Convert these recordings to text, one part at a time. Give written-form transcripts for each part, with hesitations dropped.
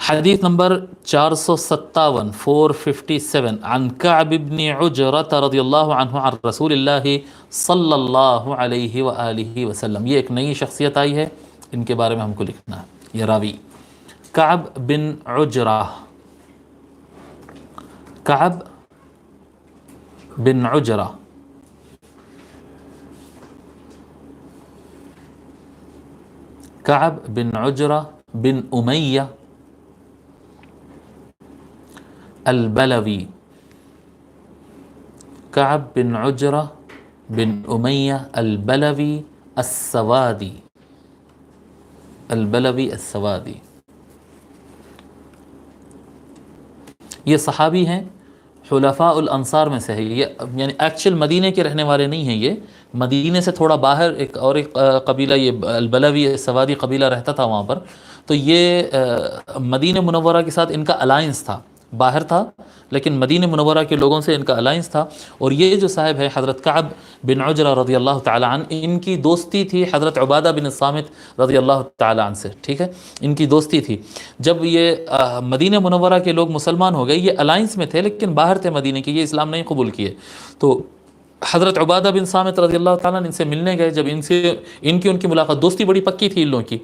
حدیث نمبر 457 457 عن كعب بن عجرة رضی اللہ عنہ عن رسول اللہ صلی اللہ علیہ وآلہ وسلم. یہ ایک نئی شخصیت آئی ہے، ان کے بارے میں ہم کو لکھنا ہے. یہ راوی کعب بن عجرہ، کعب بن عجرہ، کعب بن عجرہ بن امیہ البلوی، کعب بن عجرہ بن امیہ البلوی السوادی، البلوی السوادی. یہ صحابی ہیں، حلفاء الانصار میں سے ہے. یہ یعنی ایکچوئل مدینے کے رہنے والے نہیں ہیں، یہ مدینے سے تھوڑا باہر ایک قبیلہ، یہ البلوی السوادی قبیلہ رہتا تھا وہاں پر. تو یہ مدینہ منورہ کے ساتھ ان کا الائنس تھا، باہر تھا لیکن مدینہ منورہ کے لوگوں سے ان کا الائنس تھا. اور یہ جو صاحب ہے حضرت کعب بن عجرہ رضی اللہ تعالی عنہ، ان کی دوستی تھی حضرت عبادہ بن الصامت رضی اللہ تعالی عنہ سے. ٹھیک ہے، ان کی دوستی تھی. جب یہ مدینہ منورہ کے لوگ مسلمان ہو گئے، یہ الائنس میں تھے لیکن باہر تھے مدینہ کے، یہ اسلام نہیں قبول کیے. تو حضرت عبادہ بن صامت رضی اللہ تعالیٰ ان سے ملنے گئے. جب ان کی ملاقات، دوستی بڑی پکی تھی ان لوگوں کی.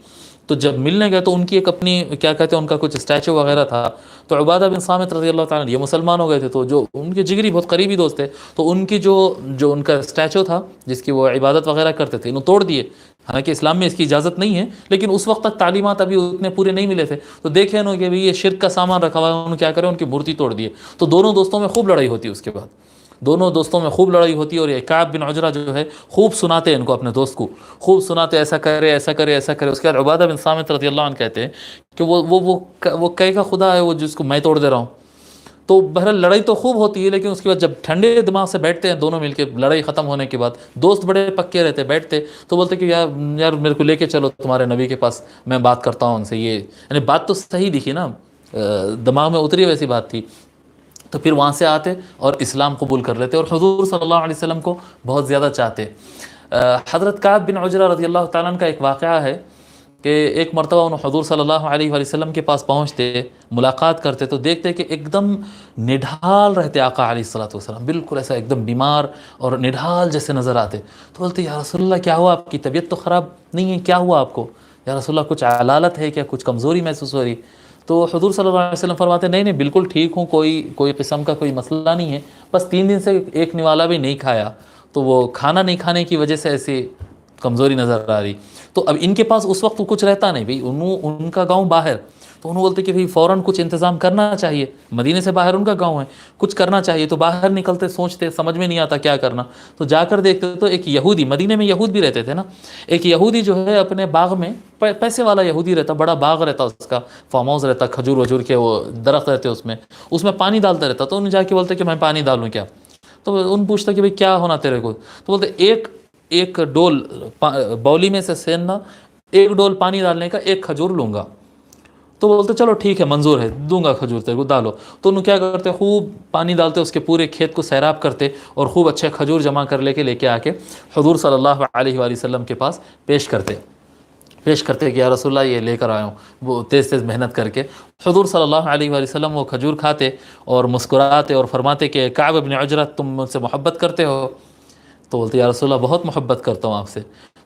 تو جب ملنے گئے تو ان کی ایک اپنی کیا کہتے ہیں، ان کا کچھ اسٹیچو وغیرہ تھا. تو عبادہ بن صامت رضی اللہ تعالیٰ یہ مسلمان ہو گئے تھے، تو جو ان کے جگری بہت قریبی دوست تھے، تو ان کی جو ان کا اسٹیچو تھا جس کی وہ عبادت وغیرہ کرتے تھے، انہوں توڑ دیے. حالانکہ اسلام میں اس کی اجازت نہیں ہے، لیکن اس وقت تک تعلیمات ابھی اتنے پورے نہیں ملے تھے. تو دیکھے انہوں کہ یہ شرک کا سامان رکھا ہوا ہے، انہوں کیا کرے، ان کی مورتی توڑ دیے. تو دونوں دوستوں میں خوب لڑائی ہوتی ہے. اس کے بعد دونوں دوستوں میں خوب لڑائی ہوتی ہے، اور یہ کعب بن عجرہ جو ہے خوب سناتے ہیں ان کو، اپنے دوست کو خوب سناتے، ایسا کرے ایسا کرے ایسا کرے. اس کے بعد عبادہ بن صامت رضی اللہ عنہ کہتے ہیں کہ وہ کہے کا خدا ہے وہ جس کو میں توڑ دے رہا ہوں. تو بہرحال لڑائی تو خوب ہوتی ہے، لیکن اس کے بعد جب ٹھنڈے دماغ سے بیٹھتے ہیں دونوں مل کے، لڑائی ختم ہونے کے بعد دوست بڑے پکے رہتے، بیٹھتے تو بولتے کہ یار میرے کو لے کے چلو تمہارے نبی کے پاس، میں بات کرتا ہوں ان سے. یہ یعنی بات تو صحیح دکھی نا، دماغ میں اتری ویسی بات تھی. تو پھر وہاں سے آتے اور اسلام قبول کر لیتے، اور حضور صلی اللہ علیہ وسلم کو بہت زیادہ چاہتے. حضرت کعب بن عجرہ رضی اللہ تعالیٰ عنہ کا ایک واقعہ ہے کہ ایک مرتبہ انہوں حضور صلی اللہ علیہ وآلہ وسلم کے پاس پہنچتے، ملاقات کرتے تو دیکھتے کہ ایک دم نڈھال رہتے آقا علیہ الصلوۃ والسلام، بالکل ایسا ایک دم بیمار اور نڈھال جیسے نظر آتے. تو بولتے یا رسول اللہ کیا ہوا، آپ کی طبیعت تو خراب نہیں ہے، کیا ہوا آپ کو؟ یا رسول اللہ کچھ علالت ہے کیا، کچھ کمزوری محسوس ہو رہی؟ تو حضور صلی اللہ علیہ وسلم فرماتے نہیں نہیں بالکل ٹھیک ہوں، کوئی قسم کا کوئی مسئلہ نہیں ہے، بس 3 دن سے ایک نوالا بھی نہیں کھایا، تو وہ کھانا نہیں کھانے کی وجہ سے ایسی کمزوری نظر آ رہی. تو اب ان کے پاس اس وقت کچھ رہتا نہیں بھائی، ان کا گاؤں باہر. تو انہوں بولتے کہ بھائی فوراً کچھ انتظام کرنا چاہیے، مدینے سے باہر ان کا گاؤں ہے، کچھ کرنا چاہیے. تو باہر نکلتے، سوچتے، سمجھ میں نہیں آتا کیا کرنا. تو جا کر دیکھتے تو ایک یہودی، مدینے میں یہود بھی رہتے تھے نا، ایک یہودی جو ہے اپنے باغ میں، پیسے والا یہودی رہتا، بڑا باغ رہتا اس کا، فارم ہاؤس رہتا، کھجور وجور کے وہ درخت رہتے اس میں پانی ڈالتا رہتا. تو انہیں جا کے بولتے کہ میں پانی ڈالوں کیا؟ تو ان پوچھتا کہ بھائی کیا ہونا تیرے کو؟ تو بولتے ایک ڈول بولی میں سے سیننا، ایک ڈول پانی ڈالنے کا، ایک کھجور لوں گا. تو بولتے چلو ٹھیک ہے منظور ہے، دوں گا کھجور تیرے کو، ڈالو. تو انہوں کیا کرتے، خوب پانی ڈالتے، اس کے پورے کھیت کو سیراب کرتے اور خوب اچھے کھجور جمع کر لے کے آ کے حضور صلی اللہ علیہ وآلہ وسلم کے پاس پیش کرتے کہ یا رسول اللہ یہ لے کر آیا ہوں، وہ تیز محنت کر کے. حضور صلی اللہ علیہ وآلہ وسلم وہ کھجور کھاتے اور مسکراتے اور فرماتے کہ کعب بن عجرہ تم مجھ سے محبت کرتے ہو؟ تو بولتے یا رسول اللہ بہت محبت کرتا ہوں آپ سے.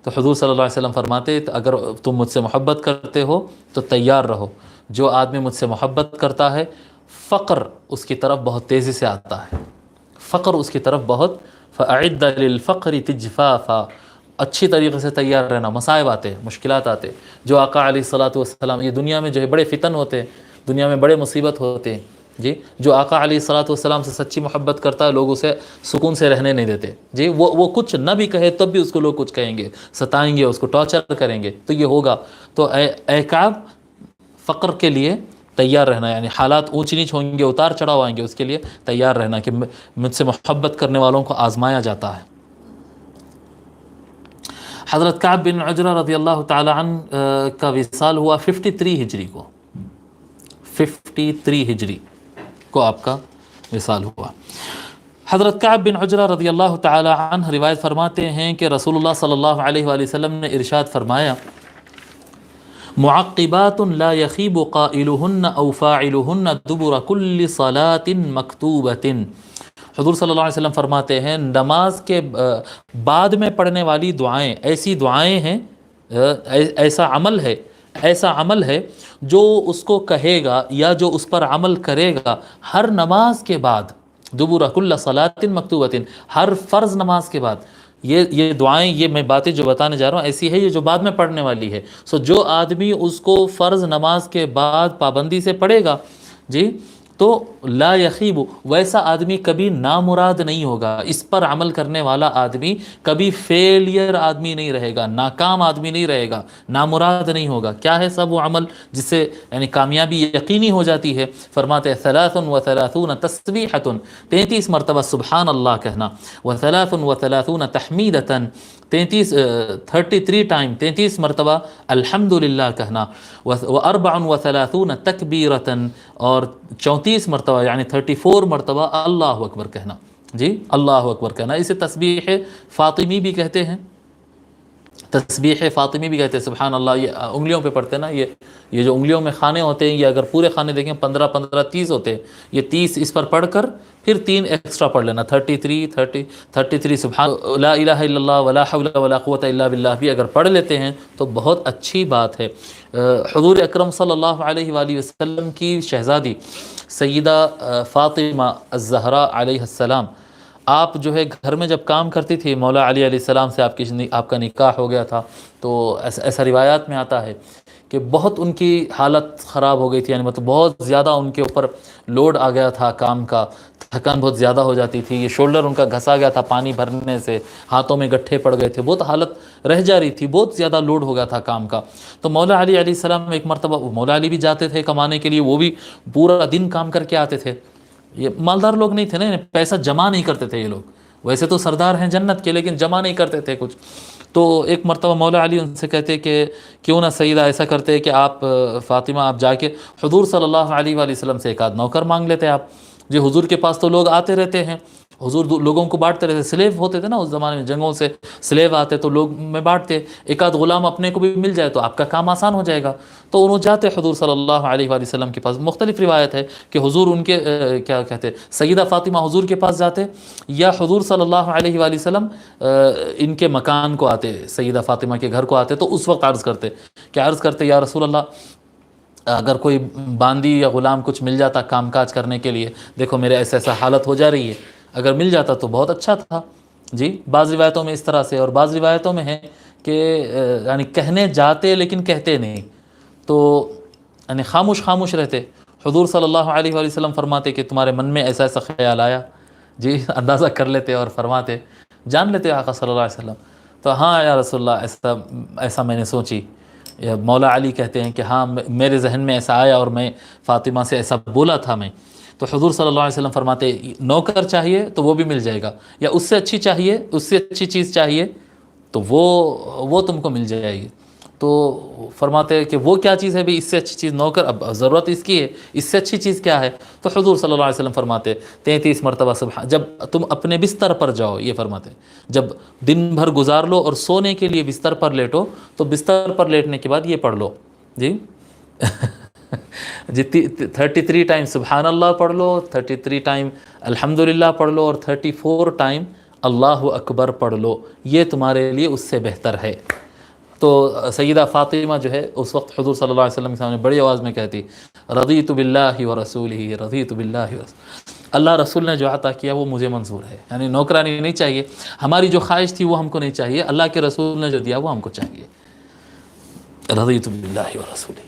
تو حضور صلی اللہ علیہ وسلم فرماتے اگر تم مجھ سے محبت کرتے ہو تو تیار رہو، جو آدمی مجھ سے محبت کرتا ہے فقر اس کی طرف بہت تیزی سے آتا ہے، فقر اس کی طرف بہت، فَأَعِدَّ لِلْفَقْرِ تِجْفَافًا، اچھی طریقے سے تیار رہنا، مصائب آتے، مشکلات آتے. جو آقا علیہ الصلوۃ والسلام، یہ دنیا میں جو ہے بڑے فتن ہوتے ہیں، دنیا میں بڑے مصیبت ہوتے ہیں جی. جو آقا علیہ الصلوۃ والسلام سے سچی محبت کرتا ہے، لوگ اسے سکون سے رہنے نہیں دیتے جی. وہ کچھ نہ بھی کہے تب بھی اس کو لوگ کچھ کہیں گے، ستائیں گے، اس کو ٹارچر کریں گے. تو یہ ہوگا. تو اے کعب، فقر کے لیے تیار رہنا، یعنی حالات اونچ نیچ ہوں گے، اتار چڑھاؤ آئیں گے، اس کے لیے تیار رہنا کہ مجھ سے محبت کرنے والوں کو آزمایا جاتا ہے. حضرت کعب بن عجرہ رضی اللہ تعالی عنہ کا وصال ہوا 53 ہجری کو، 53 ہجری کو آپ کا وصال ہوا. حضرت کعب بن عجرہ رضی اللہ تعالی عنہ روایت فرماتے ہیں کہ رسول اللہ صلی اللہ علیہ وآلہ وسلم نے ارشاد فرمایا معقبات لا يخيب قائلهن او فاعلهن دبر كل صلاة مکتوبۃ۔ حضور صلی اللہ علیہ وسلم فرماتے ہیں نماز کے بعد میں پڑھنے والی دعائیں ایسی دعائیں ہیں، ایسا عمل ہے جو اس کو کہے گا یا جو اس پر عمل کرے گا ہر نماز کے بعد، دبر کل صلاۃ مکتوبۃ، ہر فرض نماز کے بعد یہ دعائیں، یہ میں باتیں جو بتانے جا رہا ہوں ایسی ہے یہ جو بعد میں پڑھنے والی ہے۔ جو آدمی اس کو فرض نماز کے بعد پابندی سے پڑھے گا جی تو لا یخیب، ویسا آدمی کبھی نامراد نہیں ہوگا، اس پر عمل کرنے والا آدمی کبھی فیلئر آدمی نہیں رہے گا، ناکام آدمی نہیں رہے گا، نامراد نہیں ہوگا۔ کیا ہے سب وہ عمل جس سے یعنی کامیابی یقینی ہو جاتی ہے؟ فرماتے ہیں 33 تسبیحۃ، 33 مرتبہ سبحان اللہ کہنا، و33 تحمیدۃ، 33 ٹائم 33 مرتبہ الحمدللہ کہنا، و34 تکبیرۃ، اور 34 مرتبہ یعنی 34 مرتبہ اللہ اکبر کہنا، جی اللہ اکبر کہنا۔ اسے تسبیح فاطمی بھی کہتے ہیں، تسبیح فاطمی بھی کہتے ہیں۔ سبحان اللہ، یہ انگلیوں پہ پڑھتے ہیں نا، یہ جو انگلیوں میں خانے ہوتے ہیں، یہ اگر پورے خانے دیکھیں 15 15 30 ہوتے ہیں، یہ 30 اس پر پڑھ کر پھر 3 ایکسٹرا پڑھ لینا، 33 سبحان لا الہ الا اللہ ولا حول ولا قوت الا باللہ بھی اگر پڑھ لیتے ہیں تو بہت اچھی بات ہے۔ حضور اکرم صلی اللہ علیہ وآلہ وسلم کی شہزادی سیدہ فاطمہ الزہراء علیہ السلام، آپ جو ہے گھر میں جب کام کرتی تھی، مولا علی علیہ السلام سے آپ کا نکاح ہو گیا تھا، تو ایسا روایات میں آتا ہے کہ بہت ان کی حالت خراب ہو گئی تھی، یعنی مطلب بہت زیادہ ان کے اوپر لوڈ آ گیا تھا کام کا، تھکان بہت زیادہ ہو جاتی تھی، یہ شولڈر ان کا گھسا گیا تھا پانی بھرنے سے، ہاتھوں میں گٹھے پڑ گئے تھے، بہت حالت رہ جا رہی تھی، بہت زیادہ لوڈ ہو گیا تھا کام کا۔ تو مولا علی علیہ السلام ایک مرتبہ، مولا علی بھی جاتے تھے کمانے کے لیے، وہ بھی پورا دن کام کر کے آتے تھے، یہ مالدار لوگ نہیں تھے نا، پیسہ جمع نہیں کرتے تھے یہ لوگ، ویسے تو سردار ہیں جنت کے لیکن جمع نہیں کرتے تھے کچھ۔ تو ایک مرتبہ مولا علی ان سے کہتے کہ کیوں نہ سیدہ ایسا کرتے کہ آپ فاطمہ آپ جا کے حضور صلی اللہ علیہ وآلہ وسلم سے ایک آدھ نوکر مانگ لیتے آپ، جی حضور کے پاس تو لوگ آتے رہتے ہیں، حضور لوگوں کو بانٹتے رہتے، سلیو ہوتے تھے نا اس زمانے میں، جنگوں سے سلیو آتے تو لوگ میں بانٹتے، ایک آدھ غلام اپنے کو بھی مل جائے تو آپ کا کام آسان ہو جائے گا۔ تو انہوں جاتے حضور صلی اللہ علیہ وآلہ وسلم کے پاس، مختلف روایت ہے کہ حضور ان کے کیا کہتے سیدہ فاطمہ حضور کے پاس جاتے، یا حضور صلی اللہ علیہ وآلہ وسلم ان کے مکان کو آتے، سیدہ فاطمہ کے گھر کو آتے، تو اس وقت عرض کرتے یا رسول اللہ اگر کوئی باندی یا غلام کچھ مل جاتا کام کاج کرنے کے لیے، دیکھو میرے ایسا حالت ہو جا رہی ہے، اگر مل جاتا تو بہت اچھا تھا۔ جی بعض روایتوں میں اس طرح سے، اور بعض روایتوں میں ہے کہ یعنی کہنے جاتے لیکن کہتے نہیں، تو یعنی خاموش رہتے۔ حضور صلی اللہ علیہ وآلہ وسلم فرماتے کہ تمہارے من میں ایسا خیال آیا، جی اندازہ کر لیتے اور فرماتے، جان لیتے آقا صلی اللہ علیہ وسلم، تو ہاں یا رسول اللہ ایسا میں نے سوچی۔ مولا علی کہتے ہیں کہ ہاں میرے ذہن میں ایسا آیا اور میں فاطمہ سے ایسا بولا تھا میں۔ تو حضور صلی اللہ علیہ وسلم فرماتے نوکر چاہیے تو وہ بھی مل جائے گا، یا اس سے اچھی چیز چاہیے تو وہ تم کو مل جائے گی۔ تو فرماتے ہیں کہ وہ کیا چیز ہے بھی، اس سے اچھی چیز نوکر، اب ضرورت اس کی ہے، اس سے اچھی چیز کیا ہے؟ تو حضور صلی اللہ علیہ وسلم فرماتے 33 مرتبہ سبحان، جب تم اپنے بستر پر جاؤ، یہ فرماتے جب دن بھر گزار لو اور سونے کے لیے بستر پر لیٹو تو بستر پر لیٹنے کے بعد یہ پڑھ لو، جی 33 ٹائم سبحان اللہ پڑھ لو، 33 ٹائم الحمدللہ پڑھ لو، اور 34 ٹائم اللہ اکبر پڑھ لو، یہ تمہارے لیے اس سے بہتر ہے۔ تو سیدہ فاطمہ جو ہے اس وقت حضور صلی اللہ علیہ وسلم کے سامنے بڑی آواز میں کہتی رضیت باللہ ورسولہ، رضیت باللہ ورسولہ، اللہ رسول نے جو عطا کیا وہ مجھے منظور ہے، یعنی نوکرانی نہیں چاہیے، ہماری جو خواہش تھی وہ ہم کو نہیں چاہیے، اللہ کے رسول نے جو دیا وہ ہم کو چاہیے۔ رضیت باللہ ورسولہ۔